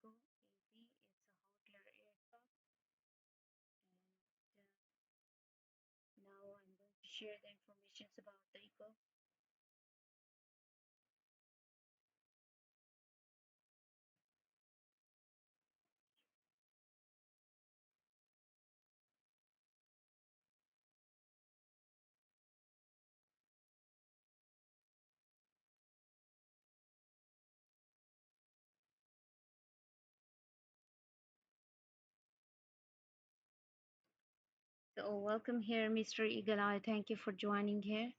Eco AV. It's a hardware aircraft, and now I'm going to share the information about the Eco. So welcome here, Mr. Eagle Eye. Thank you for joining here.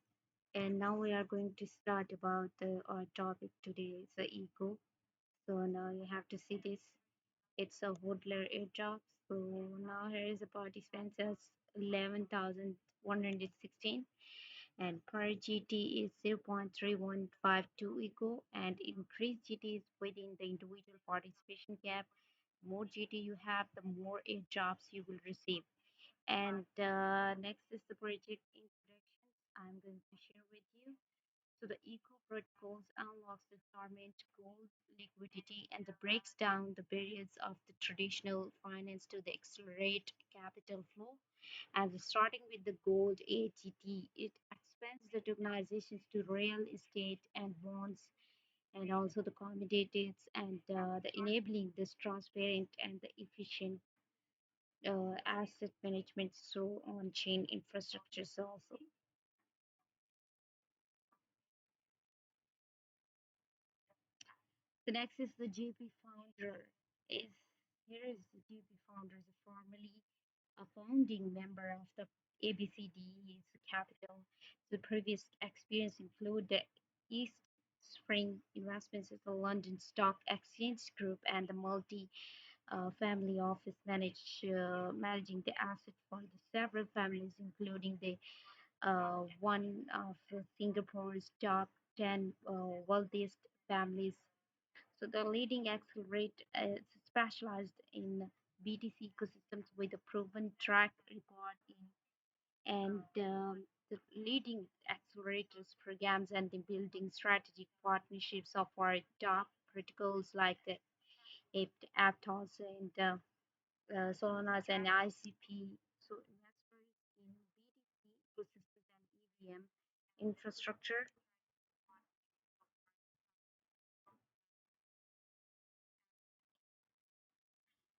And now we are going to start about our topic today. It's the Eco. So now you have to see this. It's a Woodler airdrop. So now here is the participants as 11,116 and per GT is 0.3152 eco and increased GT is within the individual participation cap. More GT you have, the more airdrops you will receive. And next is the project introductions I'm going to share with you. So the eco protocols unlocks the dormant gold liquidity and the breaks down the barriers of the traditional finance to the accelerate capital flow. And starting with the gold AGT, it expands the tokenizations to real estate and bonds and also the commodities and the enabling this transparent and the efficient asset management through on-chain infrastructures also. The next is the GP founder. Is Here is the GP founder, is formerly a founding member of the ABCD's capital. The previous experience include the East Spring Investments at the London Stock Exchange Group and the multi family office managing the asset for the several families, including the one of Singapore's top 10 wealthiest families. So the leading accelerate is specialized in BTC ecosystems with a proven track record in and the leading accelerators programs and the building strategic partnerships of our top protocols like the Aptos and Solanas and ICP. So investors in BTC ecosystems and EVM infrastructure.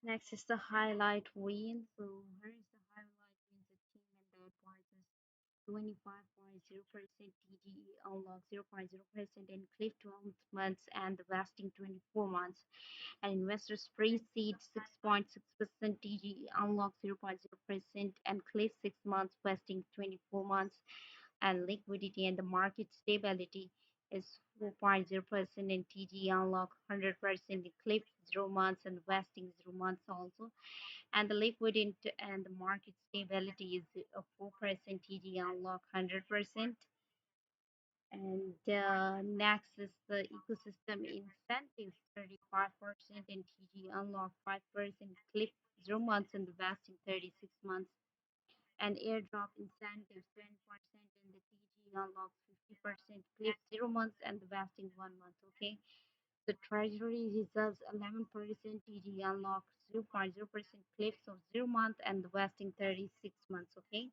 Next is the highlight win. So here is the highlight wins the team and the advisors 25.0% TGE unlock 0.0% in cliff 12 months and the vesting 24 months. And investors pre-seed 6.6% TGE unlock 0.0% and cliff 6 months vesting 24 months. And liquidity and the market stability is 4.0% in TG unlock 100% in cliff 0 months and vesting 0 months also. And the liquidity and the market stability is 4% TG unlock 100%. And next is the ecosystem incentives 35% in TG unlock 5% cliff 0 months and the vesting 36 months and airdrop incentives 20% in the TG unlocks 50% cliff 0 months and the vesting 1 month. Okay. The treasury reserves 11% TG unlock 0.0% cliffs of 0 month and the vesting 36 months. Okay.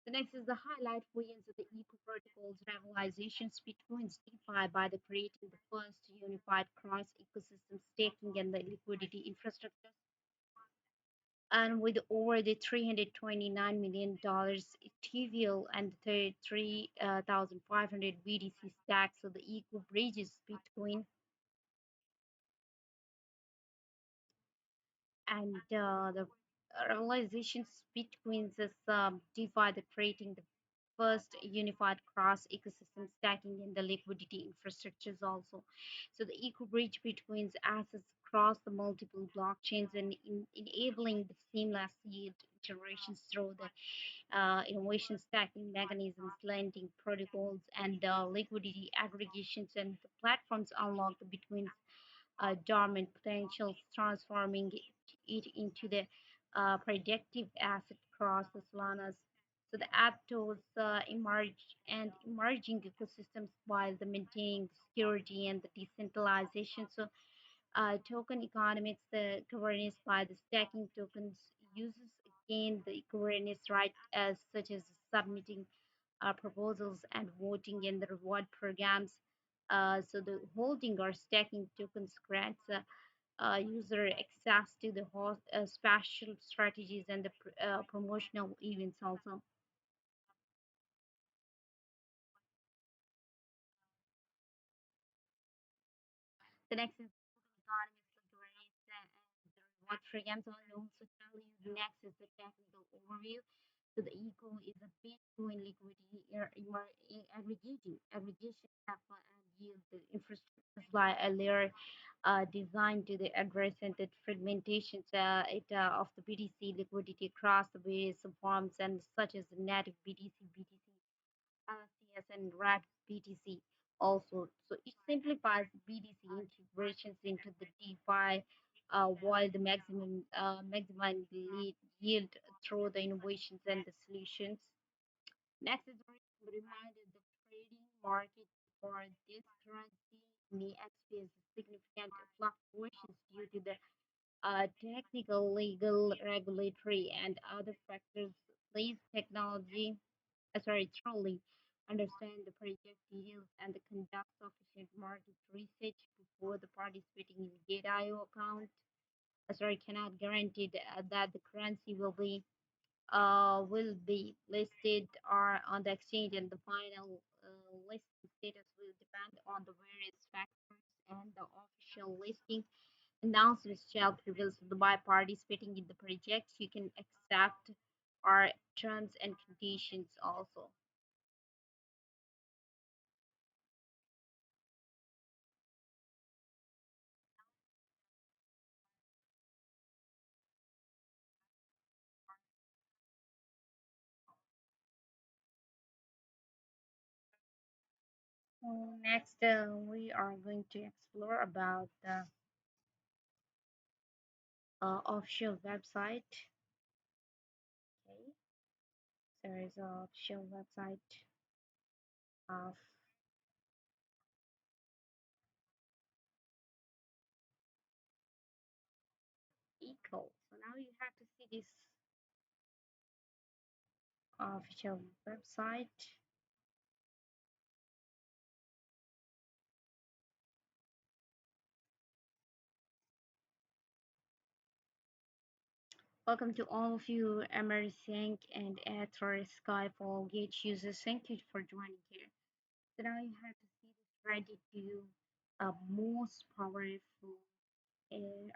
The next is the highlight wins of the eco protocols realizations between DeFi by the creating the first unified cross ecosystem staking and the liquidity infrastructure and with over the $329 million TVL and 33,500 BTC stacks, so the equal bridges between and the realizations between this DeFi, the creating the first unified cross ecosystem stacking and the liquidity infrastructures also. So the eco bridge between the assets across the multiple blockchains and enabling the seamless yield generations through the innovation stacking mechanisms, lending protocols, and liquidity aggregations and the platforms unlock between dormant potentials, transforming it into the predictive asset across the Solanas. So the Aptos emerge and emerging ecosystems while the maintaining the security and the decentralization. So Token economics, the governance by the stacking tokens uses again the governance right as such as submitting proposals and voting in the reward programs. So the holding or stacking tokens grants user access to the special strategies and the promotional events also. The next is economics, governance, and the reward programs. I'll also tell you the next is the technical overview. So the eco is a Bitcoin liquidity aggregation alpha and yield the infrastructure supply a layer designed to the address and the fragmentations of the BTC liquidity across the various forms and such as the native BTC, CS and RAP BTC also. So it simplifies BTC integrations into the DeFi while the maximum yield through the innovations and the solutions. Next is a reminder the trading market for this currency may experience significant fluctuations due to the technical, legal, regulatory, and other factors. Please truly understand the project details and conduct sufficient market research before the participating in Gate.io account. Cannot guarantee that the currency will be listed or on the exchange, and the final listing status will depend on the various factors and the official listing announcements shall prevail. So by participating in the project, you can accept our terms and conditions also. So next, we are going to explore about the official website. Okay, there is an official website of Eco. So now you have to see this official website. Welcome to all of you, Emersync and Ethor Skyfall Gate users. Thank you for joining here. So now you have to see this ready to most powerful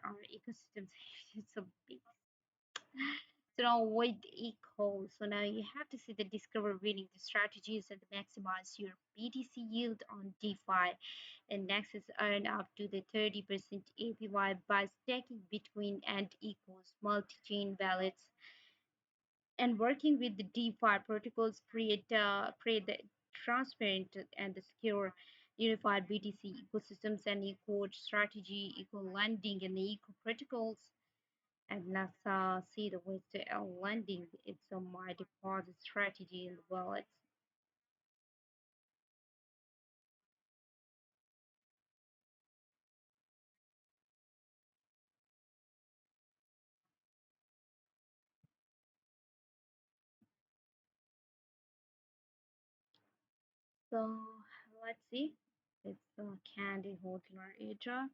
our ecosystems. It's a big. So now with eco, so now you have to see the discover winning the strategies and maximize your BTC yield on DeFi. And next is earn up to the 30% APY by stacking between and equals multi-chain wallets and working with the DeFi protocols create the transparent and the secure unified BTC ecosystems and eco strategy, eco lending, and the eco protocols. And let's see the ways to lending. It's a my deposit strategy in the wallets. So let's see. It's Candy Hodler Asia.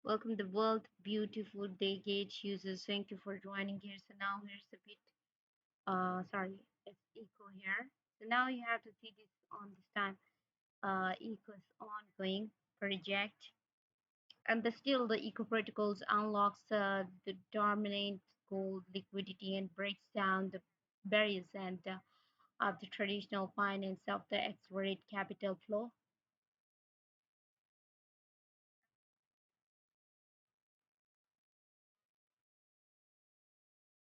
Welcome the world, beautiful day gate users. Thank you for joining here. So now here's a bit sorry, it's eco here. So now you have to see this on this time. Eco's ongoing project. And the still the eco protocols unlocks the dominant gold liquidity and breaks down the barriers and of the traditional finance of the accelerate capital flow.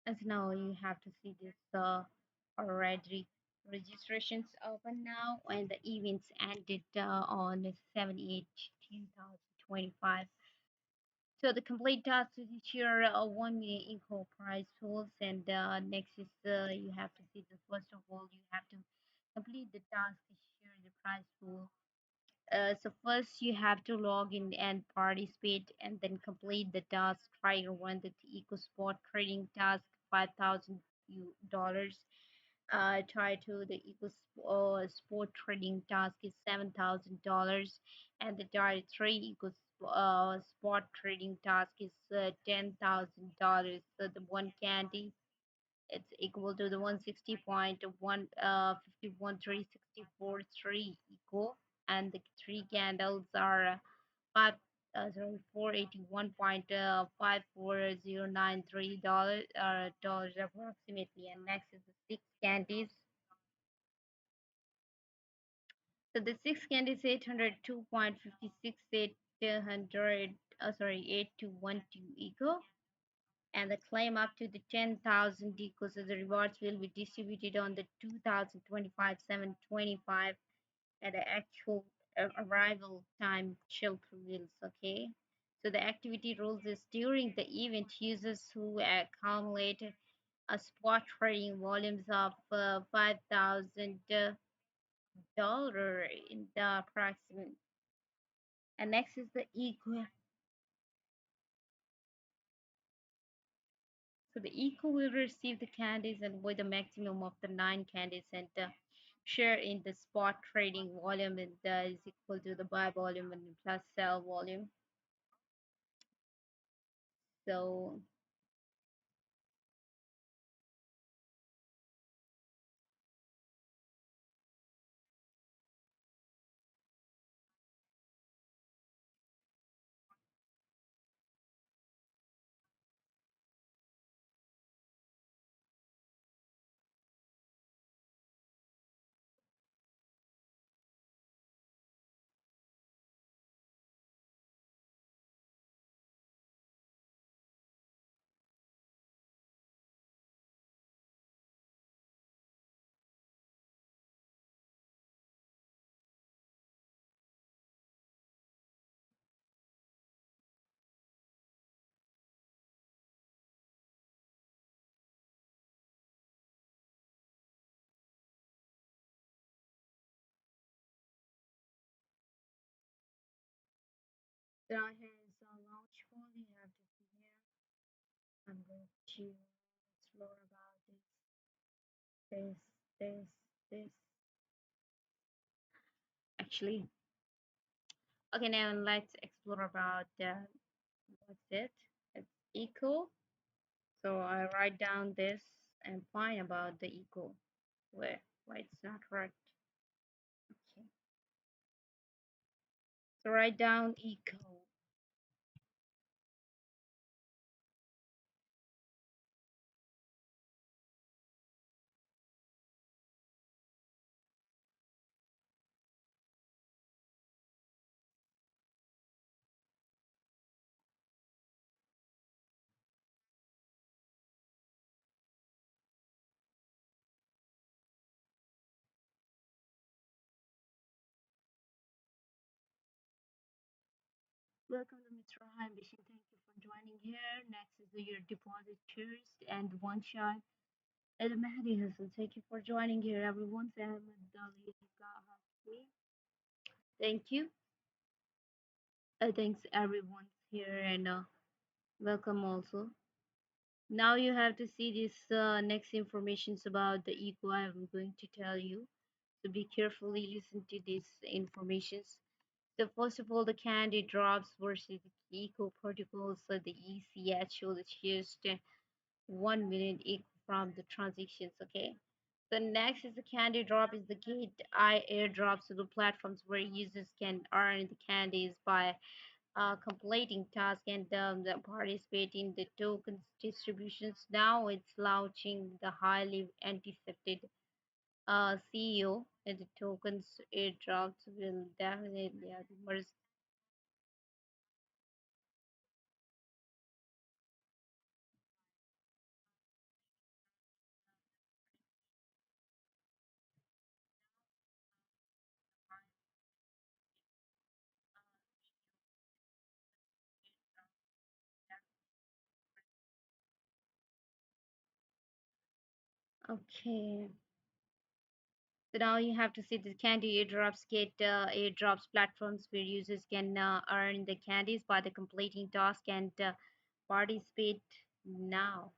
As now you have to see this already registrations open now and the events ended on 7/8 2025. So the complete task is ensure 1 million equal prize pools, and next is you have to see the first of all you have to complete the task to share the prize pool, So first you have to log in and participate and then complete the task. Try to run the eco spot trading task, $5,000. Try to the sport trading task is $7,000, and the tier three spot trading task is $10,000. So the one candy it's equal to the 160.151,364 equal, and the three candles are five sorry 481.54093 dollars approximately. And next is the six candies. So the six candies 802.56 8212 equal, and the claim up to the 10,000 equals, so the rewards will be distributed on the 2025 725 at the actual arrival time chill reveals. Okay, so the activity rules is during the event, users who accumulate a spot trading volumes of $5,000 in the approximate. And next is the equal. So the eco will receive the candies and with a maximum of the nine candies, and the share in the spot trading volume is equal to the buy volume and plus sell volume. So down here is a launch pool. You have to see here. I'm going to explore about this, this, this. Actually, okay, now let's explore about what's it? It's eco. So I write down this and find about the eco. Where it's not correct. Okay. So write down eco. Welcome to Mr. Ambition. Thank you for joining here. Next is your deposit shares and one shot. El Mahdi Hassan. Thank you for joining here, everyone. Sam Dali Gahaki. Thank you. Thanks everyone here and welcome also. Now you have to see this next informations about the eco I'm going to tell you. So be carefully listen to these informations. So first of all, the candy drops versus the eco protocols. So the ECH will just 1 minute eco from the transactions. Okay. The next is the candy drop is the gate I airdrop, so the platforms where users can earn the candies by completing tasks and participate in the tokens distributions. Now it's launching the highly anticipated CEO, and the tokens airdrops will definitely have more. Okay. So now you have to see the candy airdrops get airdrops platforms where users can earn the candies by the completing task and participate now.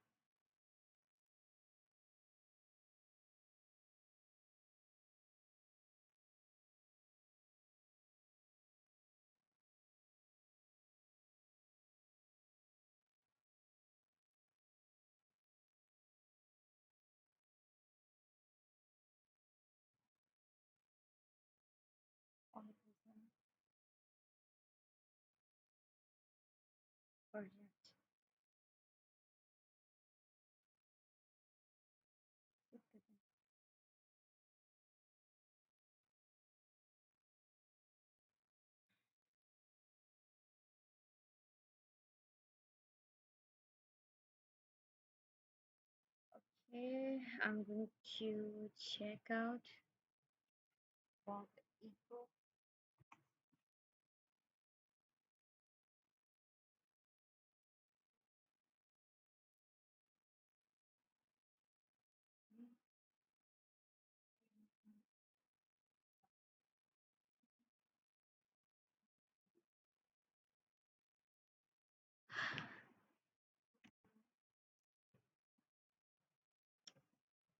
Okay, I'm going to check out what equal.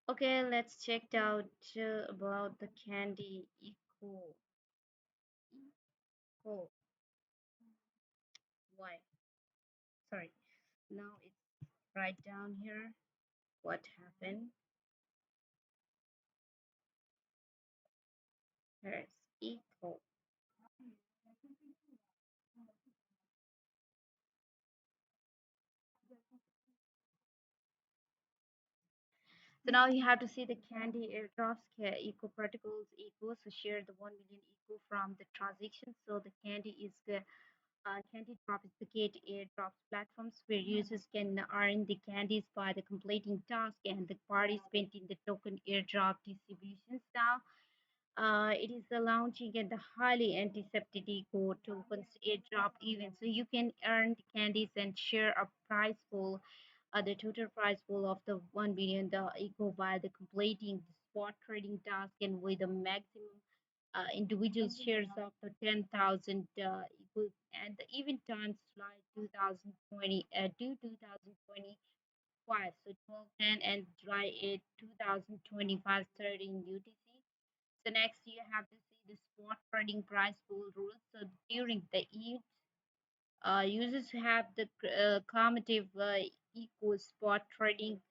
Okay, let's check out about the candy equal. Equal. Why? Sorry. Now it's right down here. What happened? Here's equal. So now you have to see the candy airdrops, eco particles equals so share the 1 million eco from the transaction. So the candy is the Candydrop is the gate airdrops platforms where users can earn the candies by the completing task and the participant in the token airdrop distributions. Now it is the launching and the highly anticipated eco tokens airdrop event. So you can earn the candies and share a prize pool, the total prize pool of the 1 billion the eco by the completing the spot trading task and with a maximum individual shares of the 10,000 equals and the event times July 2020 to 2025. So 12/10 and July 8, 2025 starting UTC. So next you have to see the spot trading price pool rules. So during the event, users have the cumulative equal spot trading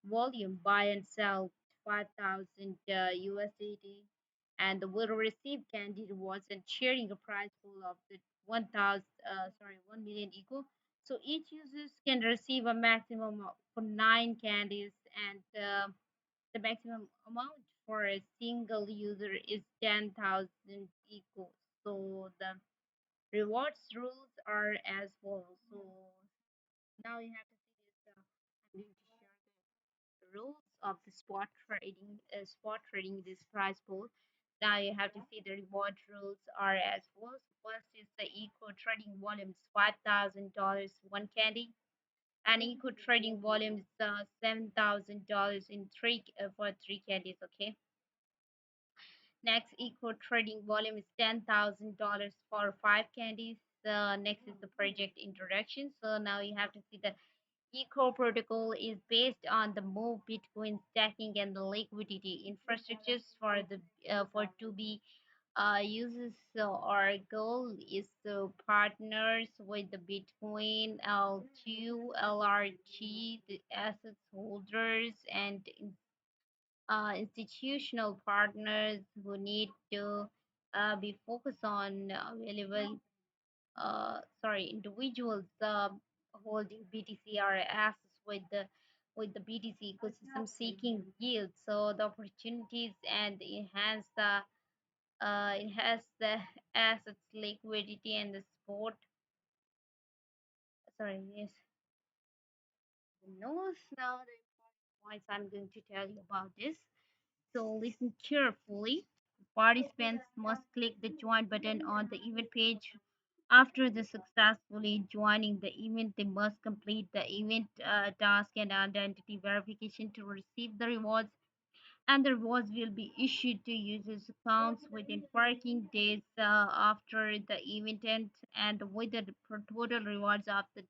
volume buy and sell 5,000 USDT and will receive candy rewards and sharing a prize pool of the 1,000 1 million equal. So each user can receive a maximum of for 9 candies and the maximum amount for a single user is 10,000 equals. So the rewards rules are as follows. So now you have to see this. I'm going to share the rules of the spot trading this prize pool. Now you have to see the reward rules are as follows. First is the equal trading volume is $5,000 one candy, and equal trading volume is $7,000 in three for 3 candies. Okay. Next, equal trading volume is $10,000 for 5 candies. Next is the project introduction. So now you have to see the Eco protocol is based on the move Bitcoin stacking and the liquidity infrastructures for the for to be uses. So our goal is to partners with the Bitcoin L2, LRG, the assets holders, and institutional partners who need to be focused on available individuals holding BTC or assets with the BTC ecosystem seeking yield. So the opportunities and enhance the assets liquidity and the support. Yes, knows now the important points I'm going to tell you about this. So listen carefully. Participants must click the join button on the event page. After the successfully joining the event, they must complete the event task and identity verification to receive the rewards. and the rewards will be issued to users' accounts within working days after the event ends, and with the total rewards of the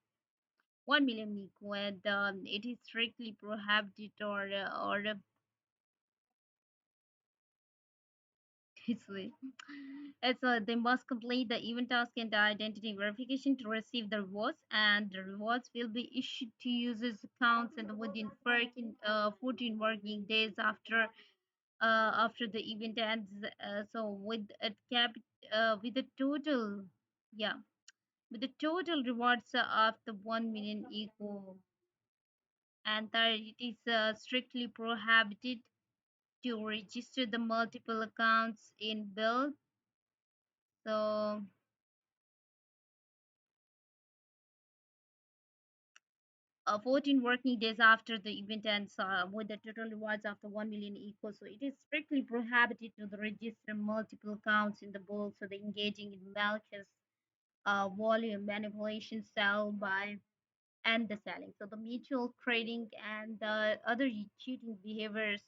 1 million equal, and it is strictly prohibited or Seriously. They must complete the event task and the identity verification to receive the rewards, and the rewards will be issued to users' accounts and within 14 working days after the event ends. So with the total, yeah, with the total rewards of the 1 million equal, and that it is strictly prohibited to register the multiple accounts in build. So 14 working days after the event ends with the total rewards of the 1 million equals. So it is strictly prohibited to the register multiple accounts in the book. So the engaging in malicious volume manipulation, sell, buy, and the selling. So the mutual trading and the other cheating behaviors.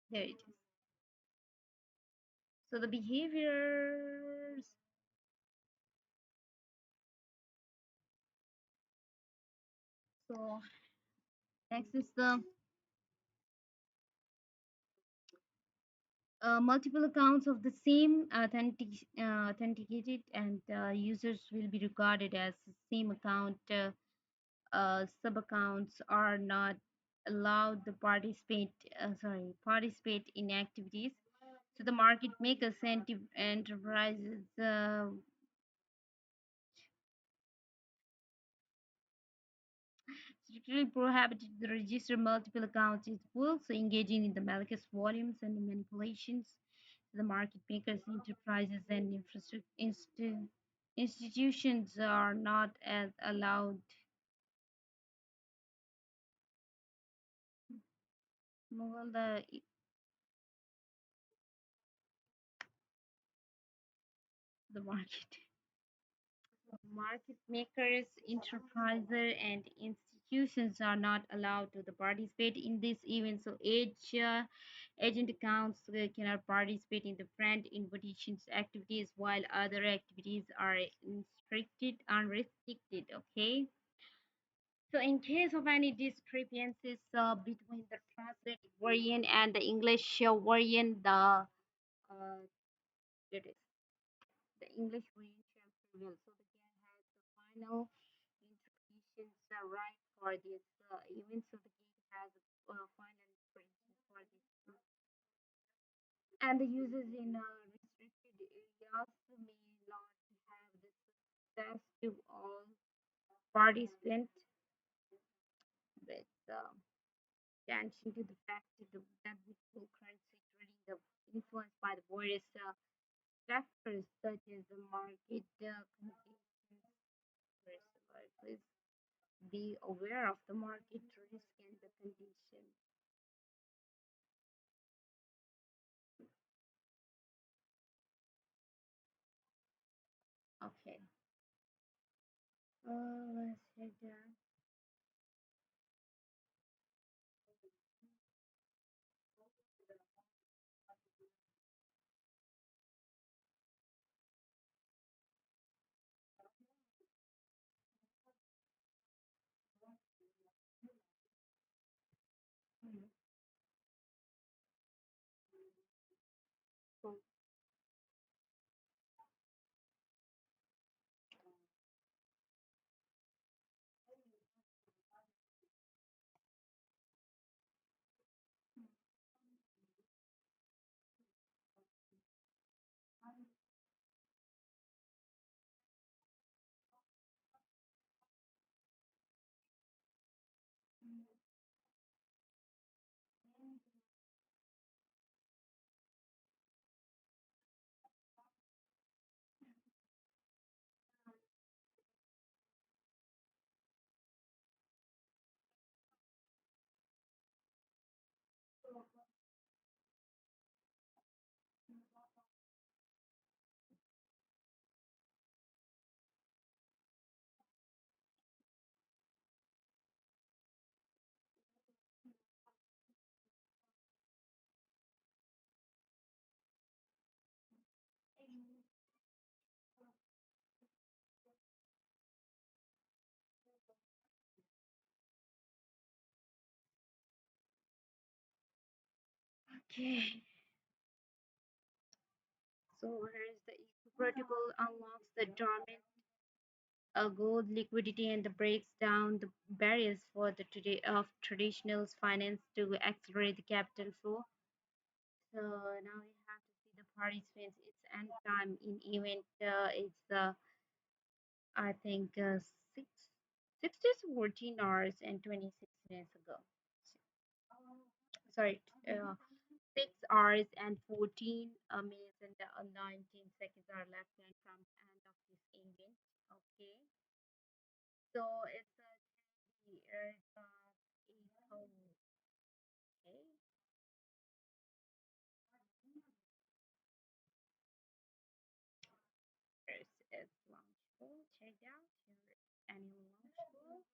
There it is. So the behaviors. So next is the multiple accounts of the same authenticated, and users will be regarded as the same account. Sub accounts are not allowed to participate in activities. So the market makers and enterprises strictly prohibited to register multiple accounts. It will also engaging in the malicious volumes and manipulations. The market makers, enterprises, and institutions are not as allowed. Well, the market makers, enterprises, and institutions are not allowed to the participate in this event. So agent accounts cannot participate in the friend invitations activities, while other activities are unrestricted. Okay. So in case of any discrepancies between the translated variant and the English variant, it is the English variant shall prevail. So the GAN has the final interpretations right for this event. So the GAN has a final interpretation for this. And the users in restricted areas may not have the success to all participants with attention to the fact that digital currency trading the influenced by the various factors such as the market conditions. Please be aware of the market risk and the condition. Okay. Let's check that. Mhm. So, Okay. So here's the eco protocol unlocks the dormant gold liquidity and breaks down the barriers for the today of traditional finance to accelerate the capital flow. So now we have to see the participants. It's end time in event. It's I think 14 hours and 26 minutes ago. Sorry, 6 hours and 14 minutes and 19 seconds are left and from the end of this event. Okay, so it's the eco. Okay, first is launchable. Check it out. Here is annual launchable.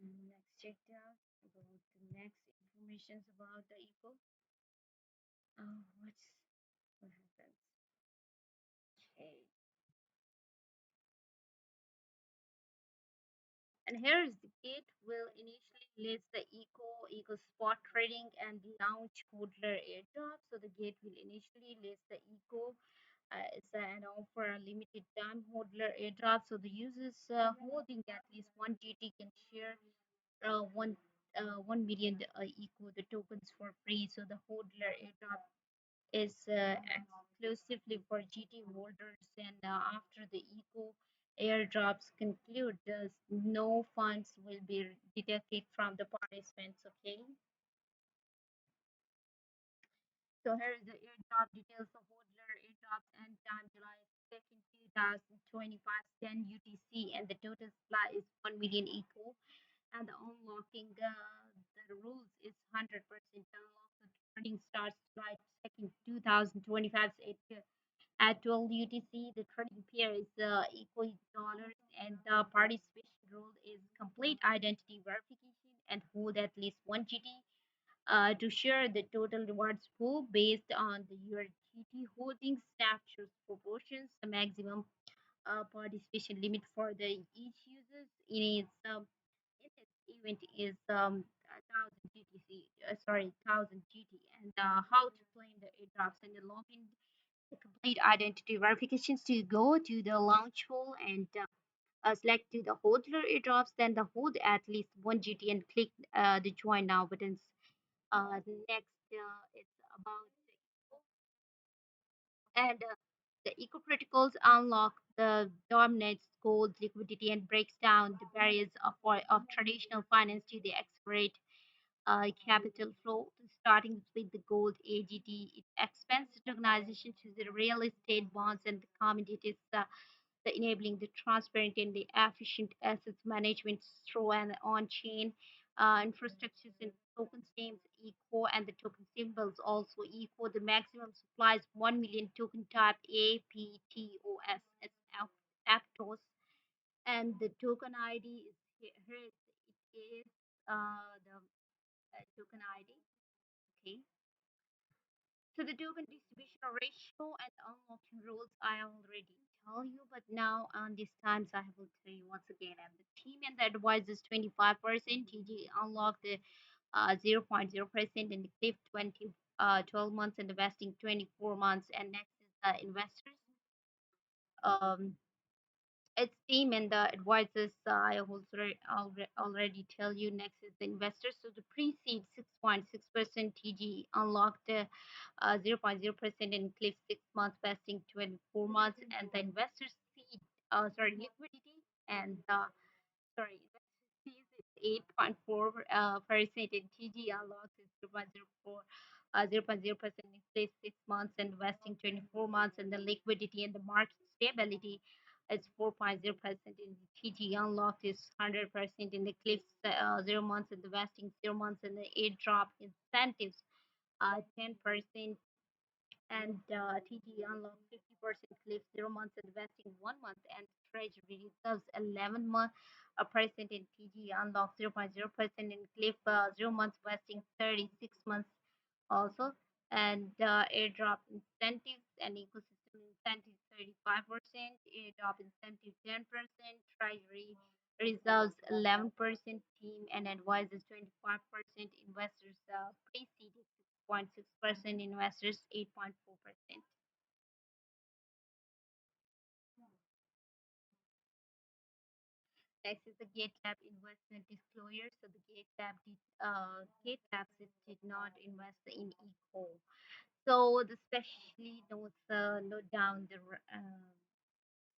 Next, check it out. Go to next informations about the eco. What happens? Okay. And here is the gate will initially list the eco spot trading and launch hodler airdrop. So the gate will initially list the eco and offer a limited time hodler airdrop. So the users holding at least one GT can share 1 million eco the tokens for free. So the hodler airdrop is exclusively for GT holders, and after the eco airdrops conclude, no funds will be deducted from the participants. Okay, so here is the airdrop details. The hodler airdrops end time July 2nd, 2025, 10 UTC, and the total supply is 1 million eco. And the unlocking the rules is 100% unlock. The trading starts July 2nd, 2025. At 12 UTC, the trading pair is equal dollars, and the participation rule is complete identity verification and hold at least one GT to share the total rewards pool based on your GT holdings. Staff choose proportions. The maximum participation limit for the each users in its event is 1000 GTC. Sorry, 1000 GT. And how to claim the airdrops and the login the complete identity verifications to go to the launch pool and select to the holder airdrops, then the hold at least one GT and click the join now buttons. Next, it's about the and the eco protocols unlock the dominates gold liquidity and breaks down the barriers of traditional finance to the accelerate capital flow, starting with the gold AGT. It expands tokenization to the real estate bonds and the commodities, the enabling the transparent and the efficient assets management through and on-chain infrastructures and token names eco and the token symbols also eco. The maximum supply is 1 million token type APTOS as Aptos, and the token ID is here. It is the token ID. Okay. So the token distribution ratio and unlocking rules I already tell you, but now on these times I will tell you once again. And the team and the advisors 25%, TG unlock the 0.0% and the cliff 12 months and the vesting 24 months. And next is the investors. Um, its team and the advisors, I already tell you. Next is the investors. So the pre-seed 6.6% TG unlocked 0.0% in cliff 6 months, vesting 24 months, and the investors seed, liquidity and sorry, investors seed is 8.4% in TG unlocks is 0.04 0.0% in say 6 months, and vesting 24 months, and the liquidity and the market stability is 4.0% in the TG unlocked is 100% in the cliffs 0 months, and the vesting 0 months, and the airdrop incentives 10%, and TG unlock 50% cliff 0 months investing 1 month, and treasury reserves 11% in TG unlock 0.0% in cliff 0 months vesting 36 months also, and airdrop incentives and ecosystem incentives 35%, airdrop incentive 10%, treasury reserves 11%, team and advisors 25%, investors pre-seeded 6.6%, investors 8.4%. Next is the GateLab investment disclosure. So the GateLab did not invest in eco. So the specially notes note down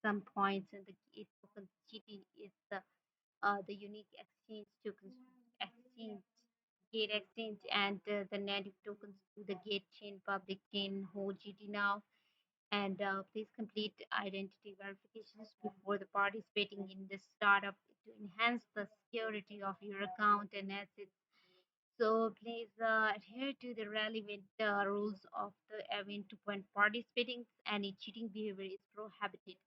some points, and the it token city is the unique exchange tokens exchange gate exchange, and the native tokens to the gate chain public chain hold GT now, and please complete identity verifications before the participating in this startup to enhance the security of your account and assets. So please adhere to the relevant rules of the event when participating. Any cheating behavior is prohibited.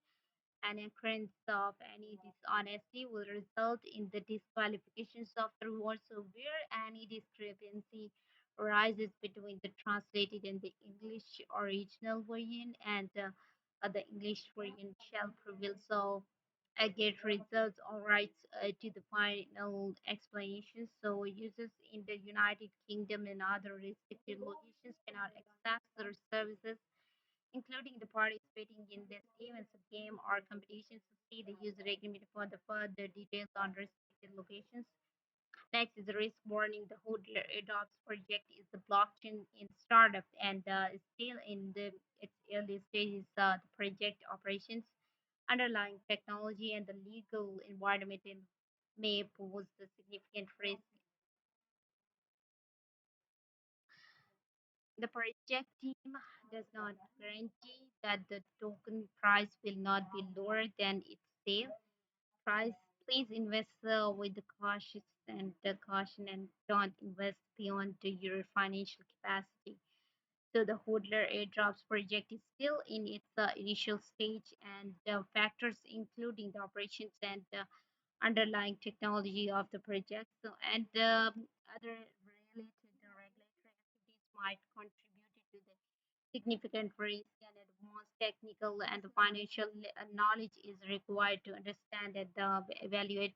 An occurrence of any dishonesty will result in the disqualifications of the reward. So where any discrepancy arises between the translated and the English original version, and the English version shall prevail. So get results or rights to the final explanation. So users in the United Kingdom and other restricted locations cannot access their services, including the participating in this events, game, or competitions. To see the user agreement for the further details on restricted locations. Next is the risk warning. The Hodler Adopts project is the blockchain in startup, and is still in its early stages. The project operations, underlying technology, and the legal environment may pose a significant risk. The project team does not guarantee that the token price will not be lower than its sale price. Please invest with the caution, and don't invest beyond your financial capacity. So the Hodler airdrops project is still in its initial stage, and factors including the operations and underlying technology of the project. So, and other related regulatory activities might contribute to the significant risk, and advanced technical and financial knowledge is required to understand and evaluate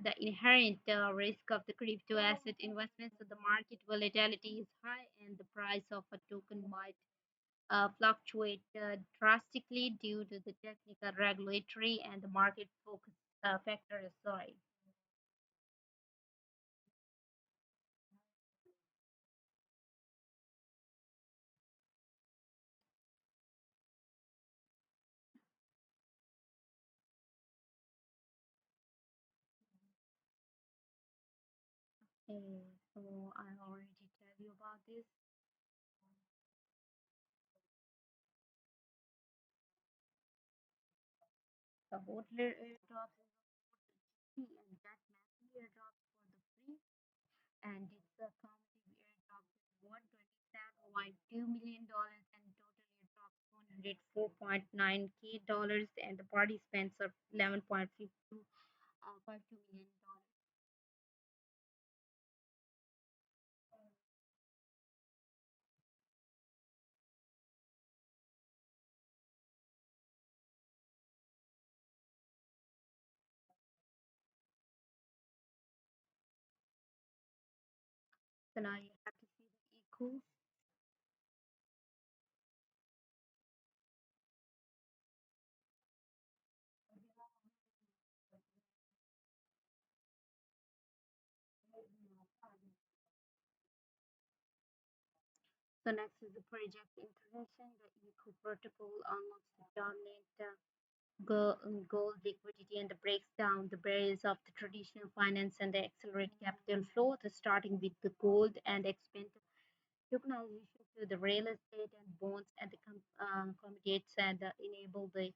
the inherent risk of the crypto asset investments. So the market volatility is high, and the price of a token might fluctuate drastically due to the technical, regulatory, and the market focus factors. Sorry. So I already tell you about this. The Hodler airdrops is free, and that massive airdrops for the free, and its cumulative airdrops is $127.2 million, and total airdrops $104.9K, and the participants are 11.52 million dollars. So now you have to see the equals. So next is the project introduction. The eco protocol unlocks the dominant gold liquidity, and breaks down the barriers of the traditional finance, and the accelerate capital flow. The starting with the gold and expand tokenization to the real estate and bonds and the accommodates and enable the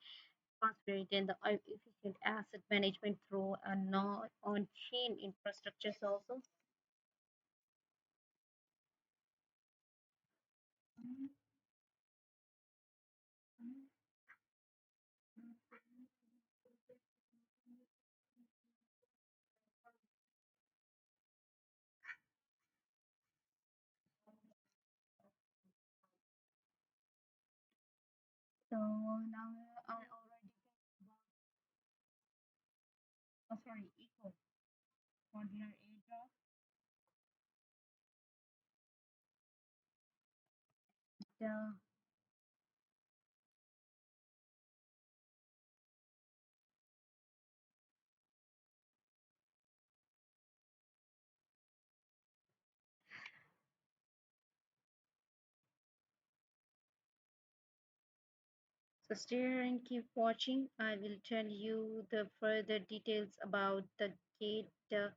transparent and the efficient asset management through a non on-chain infrastructures also. So now I already sorry, eco modular airdrop. The so stay and keep watching. I will tell you the further details about the gate. There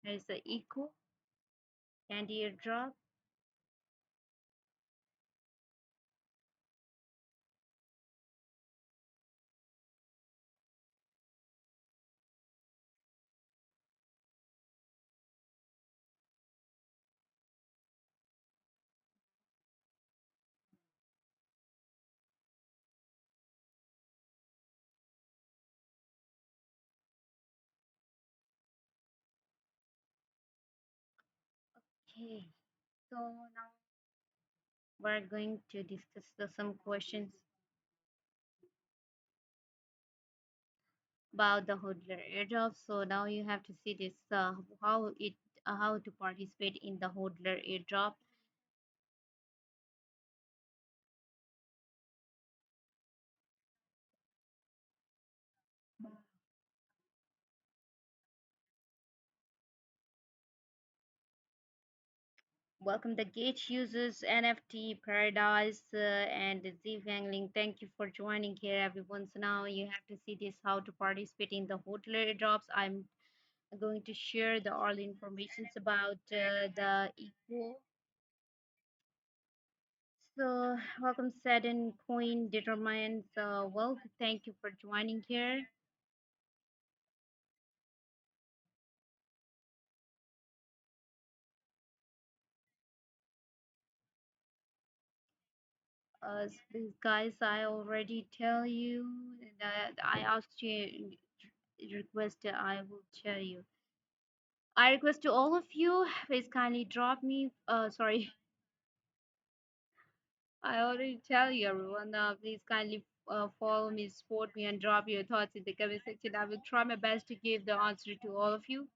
is the eco Candydrop. Okay, so now we're going to discuss some questions about the hodler airdrop. So now you have to see this how to participate in the hodler airdrop. Welcome the Gate users, NFT Paradise, and Zfangling. Thank you for joining here, everyone. So now you have to see this how to participate in the hodler airdrops. I'm going to share the all informations about the equal. So welcome, Saturn Coin Determines. Well, thank you for joining here. Guys, I already tell you that I asked you request. I will tell you. I request to all of you, please kindly drop me. Sorry, I already tell you, everyone. Please kindly follow me, support me, and drop your thoughts in the comment section. I will try my best to give the answer to all of you.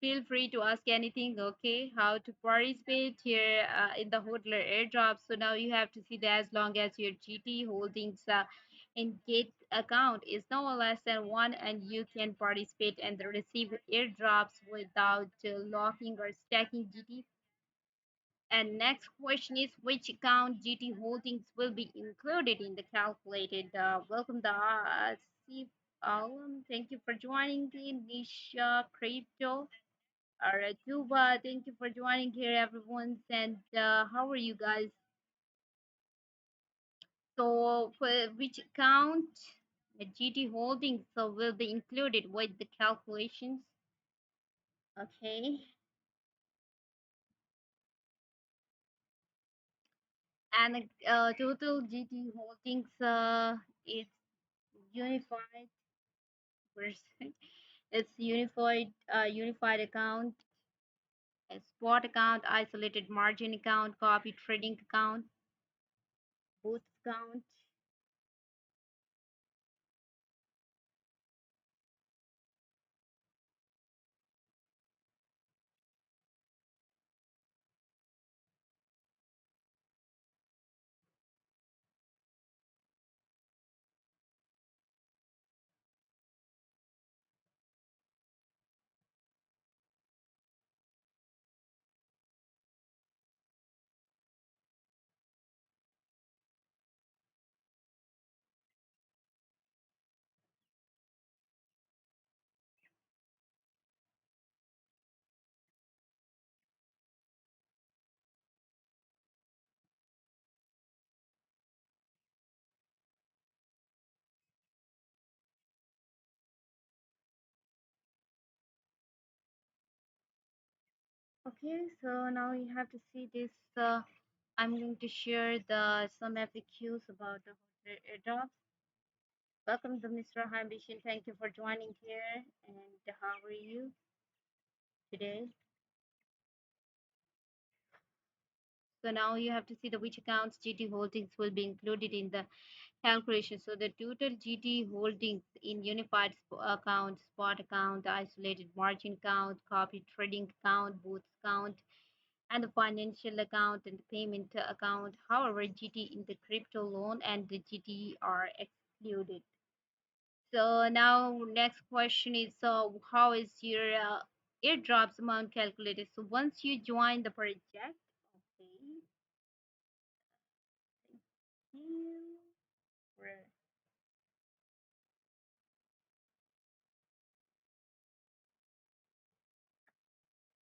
Feel free to ask anything, okay? How to participate here in the hodler airdrop. So now you have to see that as long as your GT holdings in Gate account is no less than one, and you can participate and receive airdrops without locking or stacking GT. And next question is which account GT holdings will be included in the calculated? Welcome the Steve Alam. Thank you for joining the Nisha Crypto. All right, Tuba, thank you for joining here, everyone. And how are you guys? So, for which account the GT holdings so will be included with the calculations? Okay, and total GT holdings is unified percent. It's unified account, a spot account, isolated margin account, copy trading account, boost account. Okay, so now you have to see this. I'm going to share the some FAQs about the airdrops. Welcome to Mr. Ambition. Thank you for joining here. And how are you today? So now you have to see the which accounts GT holdings will be included in the calculation. So the total GT holdings in unified account, spot account, isolated margin account, copy trading account, booth account, and the financial account and the payment account. However, GT in the crypto loan and the GT are excluded. So now next question is how is your airdrops amount calculated? So once you join the project, okay, you were-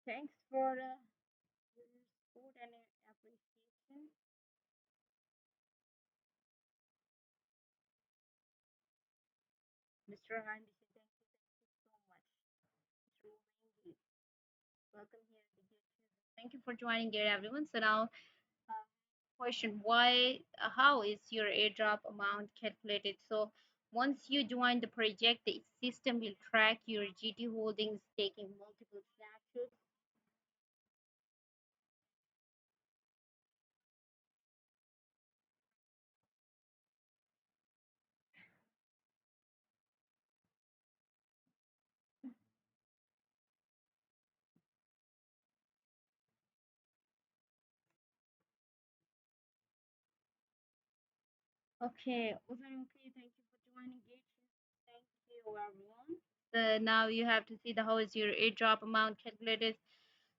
thanks for your support and appreciation, Mr. Handy. Thank you so much. Mr. Wendy, welcome here to the Thank you for joining here, everyone. So now question why how is your airdrop amount calculated? So once you join the project, the system will track your GT holdings, taking multiple snapshots. Okay, okay, thank you for joining it. Thank you, everyone. So now you have to see the how is your airdrop amount calculated.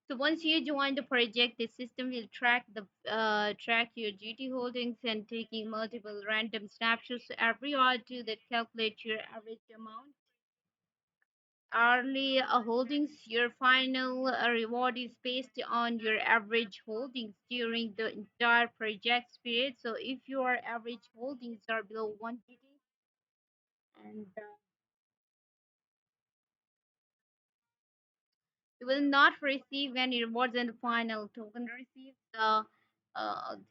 So once you join the project, the system will track your GT holdings and taking multiple random snapshots every hour to that calculate your average amount. Hourly holdings, your final reward is based on your average holdings during the entire project period. So if your average holdings are below 1 GT and you will not receive any rewards in the final token received.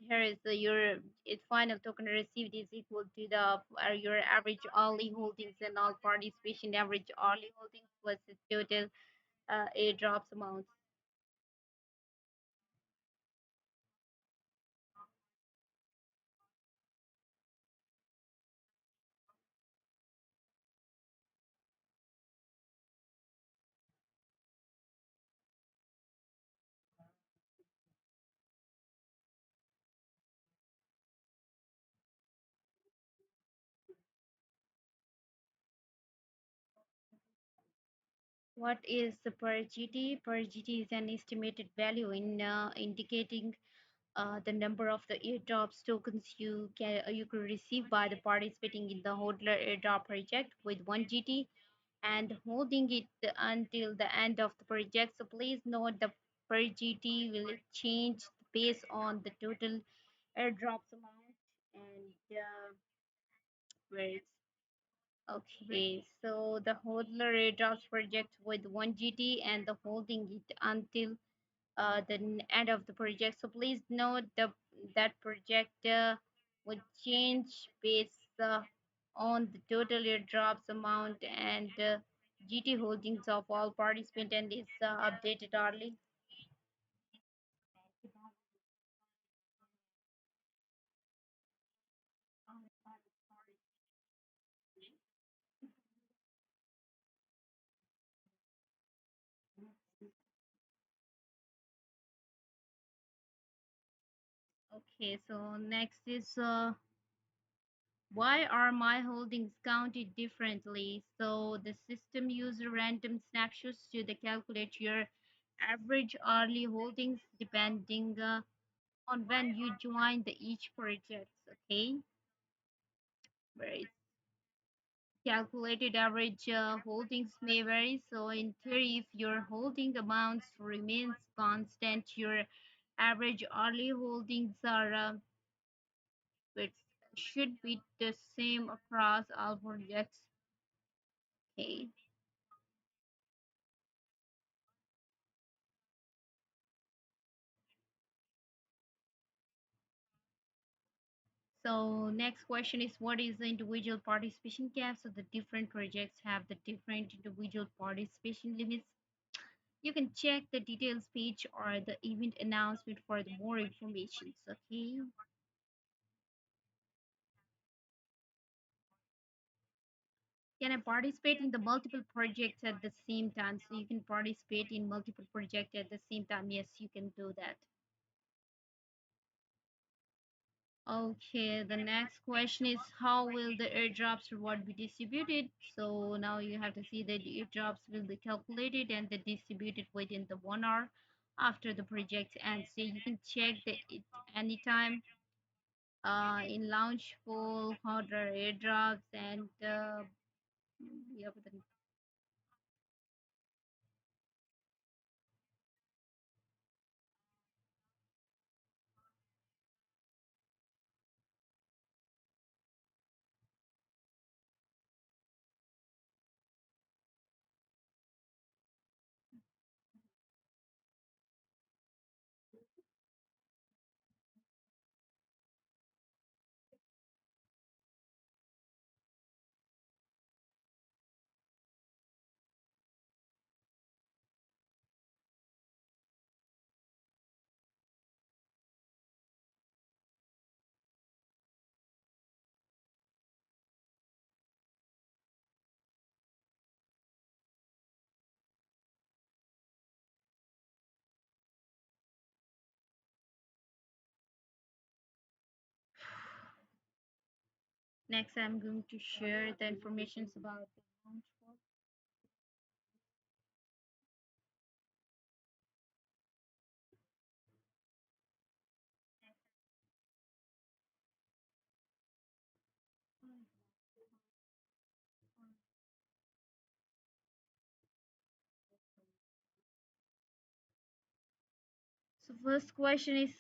Here is your its final token received is equal to the your average hourly holdings and all participation average hourly holdings plus the total airdrops amount. What is the per GT? Per GT is an estimated value in indicating the number of the airdrops tokens you could receive by the participating in the hodler airdrop project with 1 GT and holding it until the end of the project. So please note the per GT will change based on the total airdrops amount and where it's okay. So the hodler airdrops project with 1 GT and the holding it until the end of the project. So please note that project would change based on the total airdrops amount and GT holdings of all participants and is updated early. Okay, so next is why are my holdings counted differently? So the system uses random snapshots to the calculate your average hourly holdings depending on when you join the each project. Okay, where it's calculated average holdings may vary. So in theory, if your holding amounts remains constant, your average hourly holdings are it should be the same across all projects. Okay. So next question is, what is the individual participation cap? So the different projects have the different individual participation limits. You can check the details page or the event announcement for the more information. Okay. Can I participate in the multiple projects at the same time? So you can participate in multiple projects at the same time. Yes, you can do that. Okay, the next question is, how will the airdrops reward be distributed? So now you have to see that the airdrops will be calculated and they distributed within the 1 hour after the project ends. So you can check the it anytime in launch pool, how the airdrops and yeah, next I'm going to share the informations about the launch pool. So first question is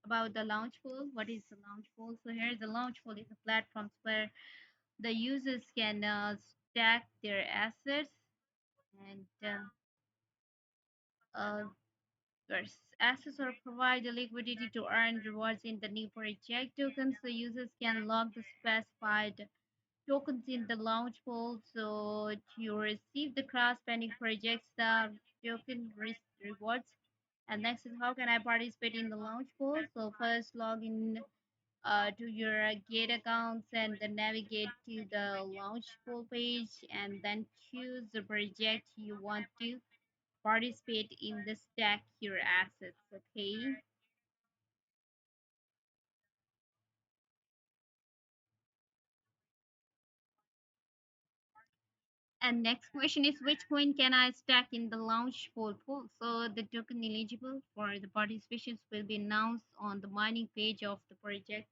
about the launch pool. What is the launch pool? So here the launch pool is a platform where the users can stack their assets and uh, where assets or provide the liquidity to earn rewards in the new project tokens. The users can lock the specified tokens in the launch pool. So to receive the cross-spending projects, the token rewards. And next is, how can I participate in the launch pool? So first log in to your Gate accounts and then navigate to the launch pool page and then choose the project you want to participate in the stack your assets. Okay. And next question is, which coin can I stack in the launch pool? So the token eligible for the participations will be announced on the mining page of the project.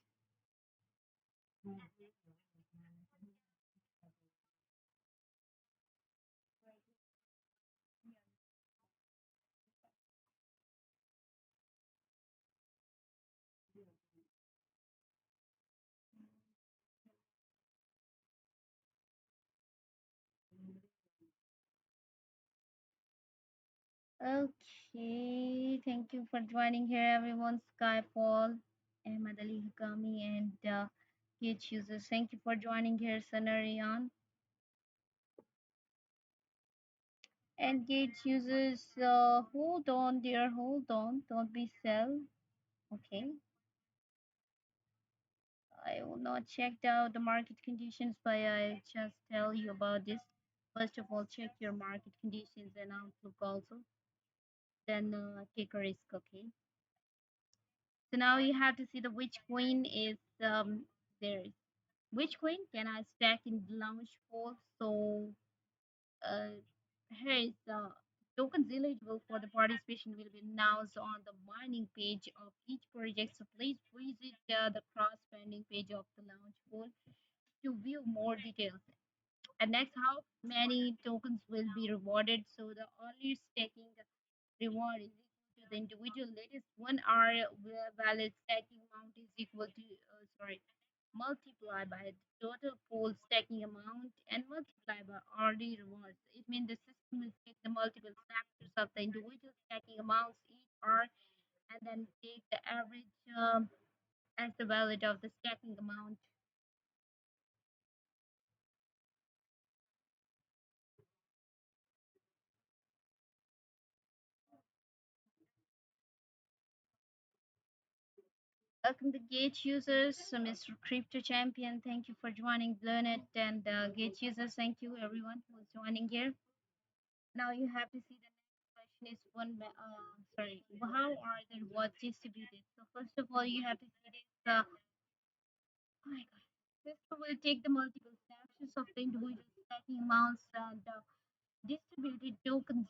Okay, thank you for joining here, everyone. Skyfall, Ahmad Ali Hukami, and Gate users. Thank you for joining here, Sanarian. And Gate users, hold on, dear, hold on. Don't be sell. Okay. I will not check out the market conditions, but I just tell you about this. First of all, check your market conditions and outlook also. Then take a risk, okay? So now you have to see the which coin is there. Which coin can I stack in the launch for? So uh, here is the tokens eligible for the participation will be announced on the mining page of each project. So please visit the cross-spending page of the launch pool to view more details. And next, how many tokens will be rewarded? So the earlier staking reward is equal to the individual latest 1 hour valid stacking amount is equal to sorry multiply by the total pool stacking amount and multiply by RD rewards. It means the system will take the multiple factors of the individual stacking amounts each hour and then take the average as the value of the stacking amount. Welcome to Gate users, so Mr. Crypto Champion. Thank you for joining Learn It and Gate users. Thank you everyone who is joining here. Now you have to see the next question is sorry, how are the rewards distributed? So first of all, you have to see this. Oh my God. This will take the multiple snapshots of the individual stacking amounts and distributed tokens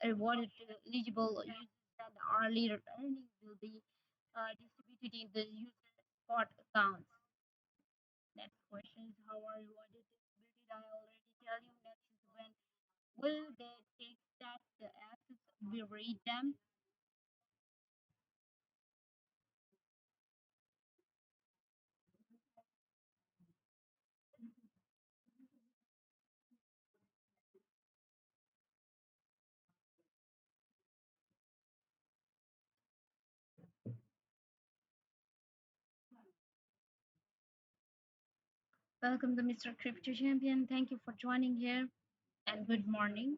rewarded to eligible users and early earnings will be distributed in the user spot accounts. Next question is how are rewarded distributed? I already tell you. Next is when will they take that the assets we rate them? Welcome to Mr. Crypto Champion. Thank you for joining here and good morning.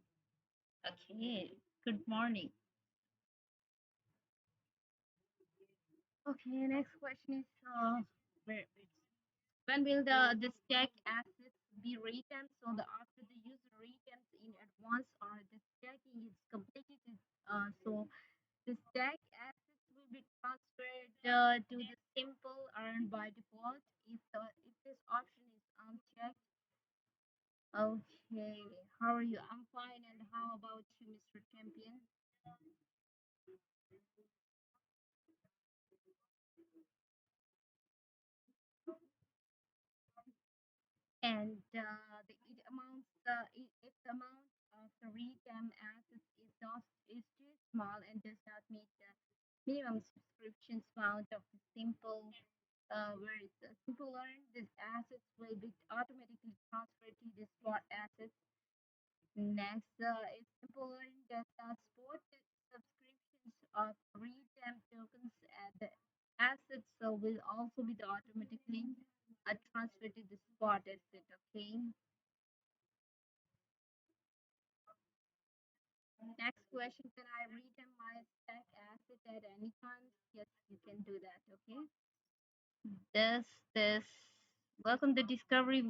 Okay, good morning. Okay, next question is where when will the stack assets be returned? So the after the user returns in advance or the stacking is completed, so the stack assets will be transferred to the simple earn by default if this option is unchecked. Okay, how are you? I'm fine. And how about you, Mr. Champion? And it amounts if the amount of the REIT assets is not is too small and does not meet the minimum subscriptions amount of the simple where it's a simple earn, these assets will be automatically transferred to the spot assets. Next, if simple earn does not support the subscriptions of REIT tokens, the assets will also be automatically transferred to the spot asset. Okay. Next question, can I redeem my stack asset at any time? Yes, you can do that, okay? This, welcome to Discovery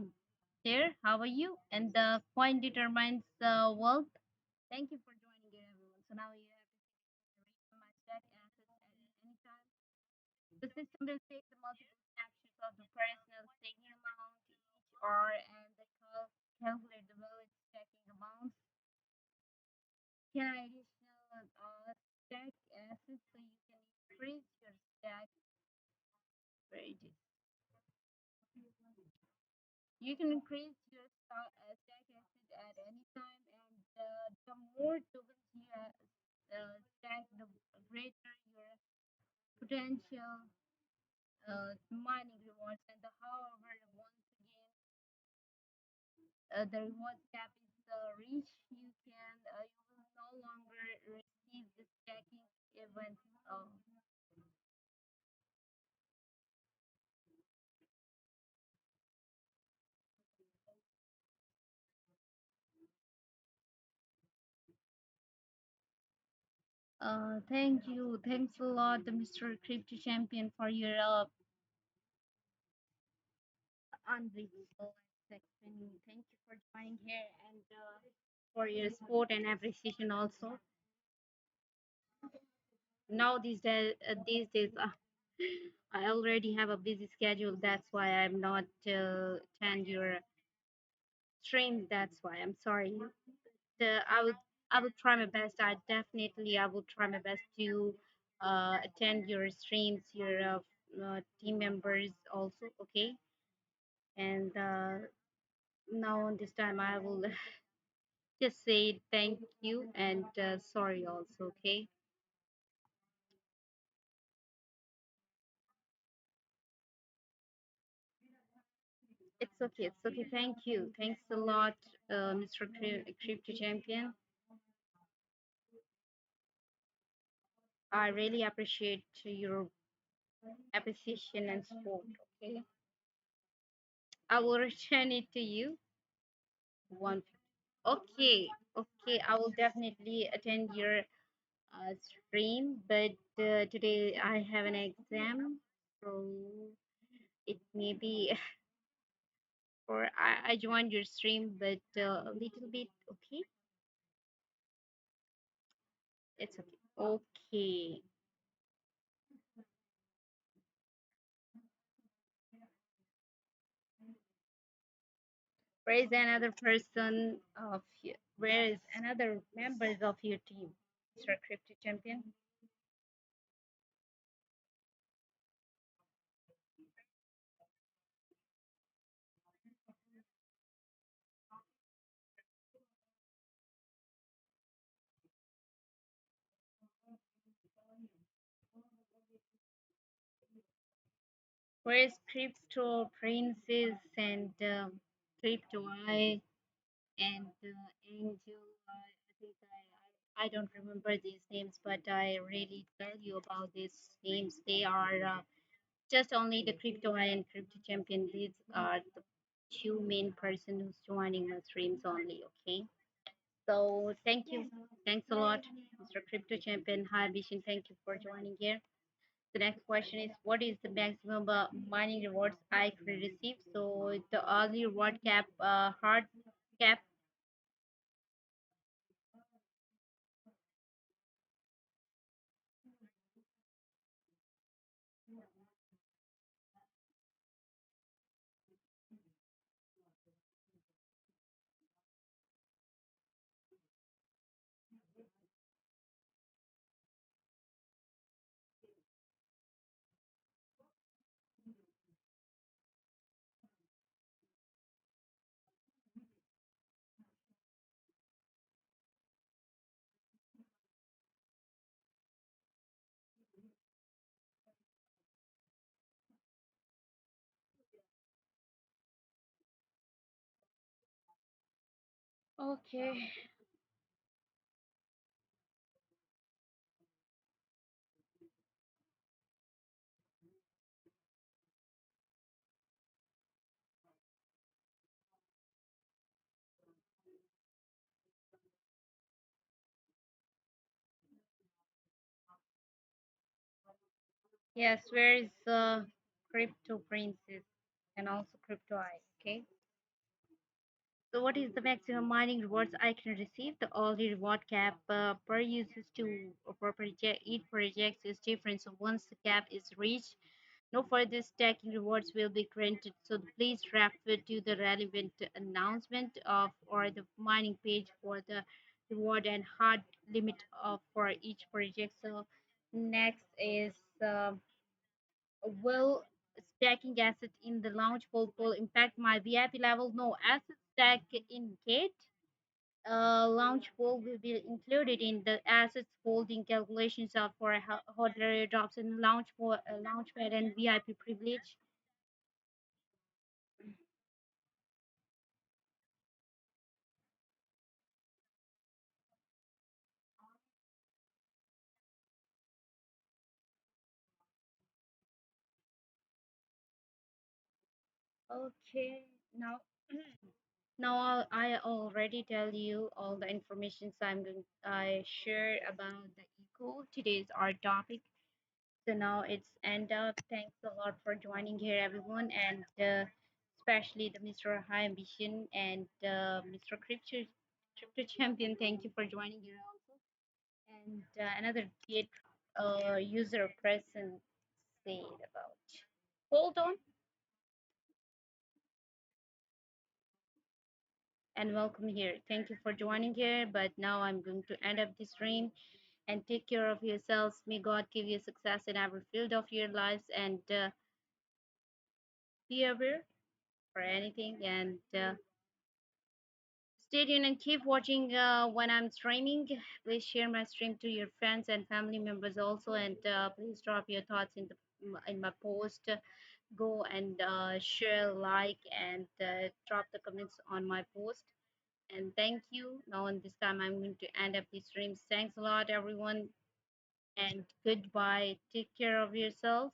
there. How are you? And the coin determines the wealth. Thank you for joining here, everyone. So now you have to redeem my stack asset at any time. The system will take the multiple snapshots of the personal staking amount each hour and the calculate the valid stacking amounts. Can I additional stack assets so you can increase your stack wages? You can increase your stack asset at any time, and the more tokens you stack, the greater your potential mining rewards. And however, once again, the reward cap is reached, you will no longer receive the stacking event. Thank you. Thanks a lot, Mr. Crypto Champion, for your unbelievable section. Thank you for joining here and for your support and appreciation also. Now these days, I already have a busy schedule. That's why I'm not attend your stream. That's why I'm sorry. I will try my best. I will try my best to attend your streams, your team members also. Okay, and now on this time I will just say thank you and sorry also. Okay, it's okay. It's okay. Thank you. Thanks a lot, Mr. Crypto Champion. I really appreciate your appreciation and support. Okay, I will return it to you. One. Okay, okay. I will definitely attend your stream, but today I have an exam, so it may be or I joined your stream, but a little bit. Okay, it's okay. Okay. Where is another person of where is another members of your team, Mr. Crypto Champion? Where is Crypto Princess and Crypto I and Angel? I think I don't remember these names, but I really tell you about these names. They are just only the Crypto I and Crypto Champion. These are the two main person who's joining my streams only. Okay. So thank you. Thanks a lot, Mr. Crypto Champion. Hi, Bishan. Thank you for joining here. The next question is, what is the maximum mining rewards I could receive? So the early reward cap, hard cap. Okay. Yes, where is Crypto Princess and also Crypto Eye? Okay. So what is the maximum mining rewards I can receive? The early reward cap per uses to per project each project is different. So once the cap is reached, no further stacking rewards will be granted. So please refer to the relevant announcement of or the mining page for the reward and hard limit of for each project. So next is will stacking asset in the launch pool impact my VIP level? No, asset stack in Gate launch pool will be included in the assets holding calculations of for hodler drops in launchpad and VIP privilege. Okay, now I already tell you all the information I share about the eco. Today's our topic. So now it's end up. Thanks a lot for joining here, everyone, and especially the Mr. High Ambition and Mr. Crypto Champion. Thank you for joining here also. And another gate user present said about. Hold on and welcome here. Thank you for joining here. But now I'm going to end up this stream and take care of yourselves. May God give you success in every field of your lives and be aware for anything and stay tuned and keep watching when I'm streaming. Please share my stream to your friends and family members also, and please drop your thoughts in my post. Go and share, like, and drop the comments on my post. And thank you. Now, in this time, I'm going to end up the streams. Thanks a lot, everyone, and goodbye. Take care of yourselves.